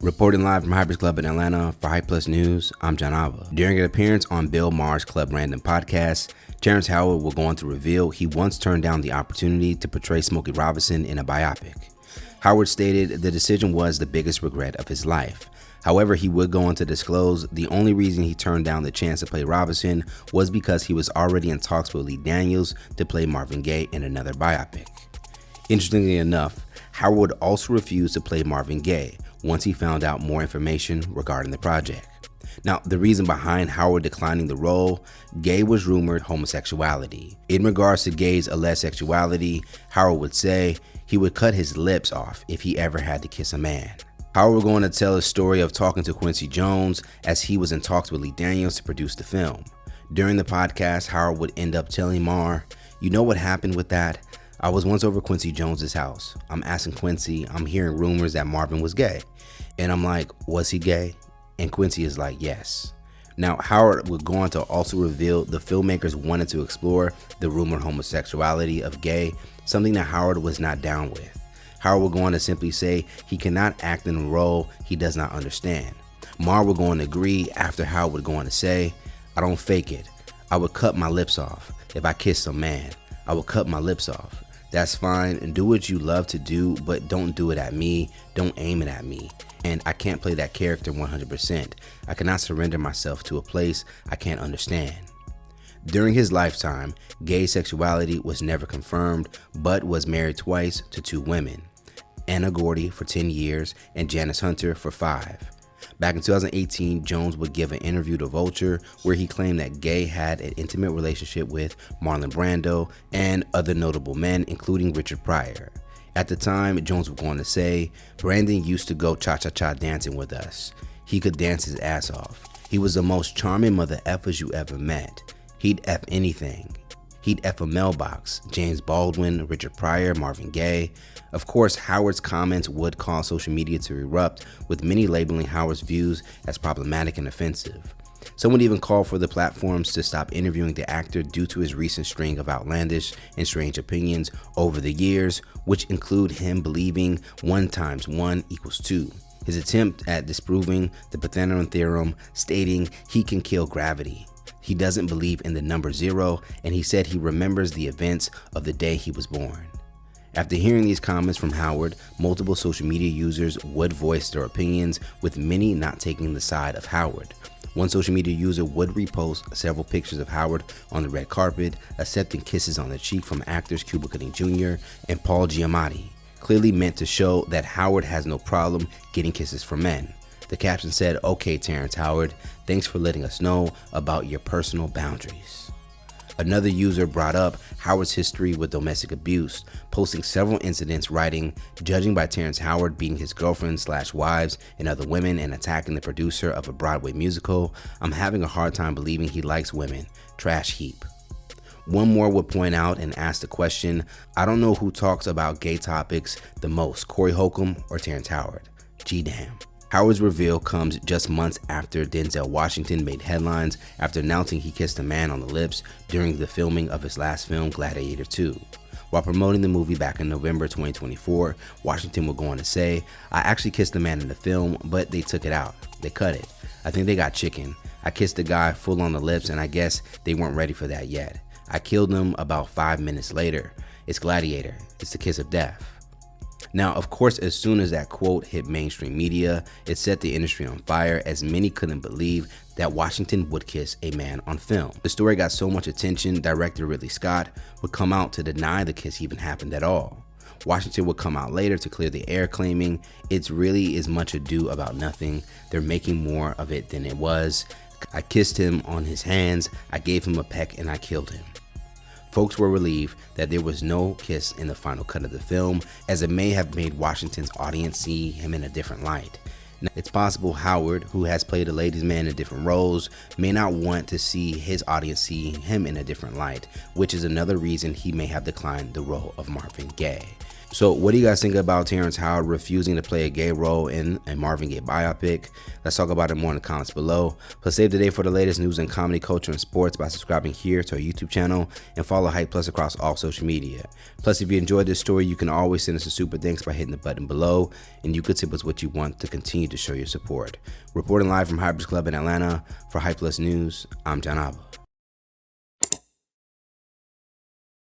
Reporting live from Hyper's Club in Atlanta for Hype Plus News, I'm John Alva. During an appearance on Bill Maher's Club Random podcast, Terrence Howard will go on to reveal he once turned down the opportunity to portray Smokey Robinson in a biopic. Howard stated the decision was the biggest regret of his life. However, he would go on to disclose the only reason he turned down the chance to play Robinson was because he was already in talks with Lee Daniels to play Marvin Gaye in another biopic. Interestingly enough, Howard would also refuse to play Marvin Gaye once he found out more information regarding the project. Now, the reason behind Howard declining the role, Gaye was rumored homosexuality. In regards to Gaye's alleged sexuality, Howard would say he would cut his lips off if he ever had to kiss a man. Howard was going to tell his story of talking to Quincy Jones as he was in talks with Lee Daniels to produce the film. During the podcast, Howard would end up telling Maher, "You know what happened with that? I was once over Quincy Jones's house. I'm asking Quincy, I'm hearing rumors that Marvin was gay." And I'm like, "Was he gay?" And Quincy is like, "Yes." Now, Howard would go on to also reveal the filmmakers wanted to explore the rumored homosexuality of Gaye, something that Howard was not down with. Howard would go on to simply say he cannot act in a role he does not understand. Maher would go on to agree after Howard would go on to say, "I don't fake it. I would cut my lips off. If I kissed a man, I would cut my lips off. That's fine, and do what you love to do, but don't do it at me. Don't aim it at me. And I can't play that character 100%. I cannot surrender myself to a place I can't understand." During his lifetime, Gaye's sexuality was never confirmed, but was married twice to two women, Anna Gordy for 10 years and Janice Hunter for 5. Back in 2018, Jones would give an interview to Vulture where he claimed that Gaye had an intimate relationship with Marlon Brando and other notable men, including Richard Pryor. At the time, Jones would go on to say, "Brandon used to go cha-cha-cha dancing with us. He could dance his ass off. He was the most charming mother effers you ever met. He'd F anything. He'd F a mailbox." James Baldwin, Richard Pryor, Marvin Gaye. Of course, Howard's comments would cause social media to erupt, with many labeling Howard's views as problematic and offensive. Some would even call for the platforms to stop interviewing the actor due to his recent string of outlandish and strange opinions over the years, which include him believing 1 × 1 = 2. His attempt at disproving the Pythagorean theorem, stating he can kill gravity. He doesn't believe in the number 0, and he said he remembers the events of the day he was born. After hearing these comments from Howard, multiple social media users would voice their opinions, with many not taking the side of Howard. One social media user would repost several pictures of Howard on the red carpet, accepting kisses on the cheek from actors Cuba Gooding Jr. and Paul Giamatti, clearly meant to show that Howard has no problem getting kisses from men. The caption said, "Okay, Terrence Howard, thanks for letting us know about your personal boundaries." Another user brought up Howard's history with domestic abuse, posting several incidents, writing, "Judging by Terrence Howard beating his girlfriends/wives and other women and attacking the producer of a Broadway musical, I'm having a hard time believing he likes women. Trash heap." One more would point out and ask the question, "I don't know who talks about gay topics the most, Corey Holcomb or Terrence Howard? Gee damn." Howard's reveal comes just months after Denzel Washington made headlines after announcing he kissed a man on the lips during the filming of his last film, Gladiator II. While promoting the movie back in November 2024, Washington would go on to say, "I actually kissed a man in the film, but they took it out. They cut it. I think they got chicken. I kissed the guy full on the lips, and I guess they weren't ready for that yet. I killed him about 5 minutes later. It's Gladiator. It's the kiss of death." Now, of course, as soon as that quote hit mainstream media, it set the industry on fire, as many couldn't believe that Washington would kiss a man on film. The story got so much attention, director Ridley Scott would come out to deny the kiss even happened at all. Washington would come out later to clear the air, claiming, "It's really is much ado about nothing. They're making more of it than it was. I kissed him on his hands, I gave him a peck, and I killed him." Folks were relieved that there was no kiss in the final cut of the film, as it may have made Washington's audience see him in a different light. Now, it's possible Howard, who has played a ladies' man in different roles, may not want to see his audience see him in a different light, which is another reason he may have declined the role of Marvin Gaye. So what do you guys think about Terrence Howard refusing to play a gay role in a Marvin Gaye biopic? Let's talk about it more in the comments below. Plus, save the day for the latest news in comedy, culture, and sports by subscribing here to our YouTube channel and follow Hype Plus across all social media. Plus, if you enjoyed this story, you can always send us a super thanks by hitting the button below, and you could tip us what you want to continue to show your support. Reporting live from Hype Plus Club in Atlanta for Hype Plus News, I'm John Abba.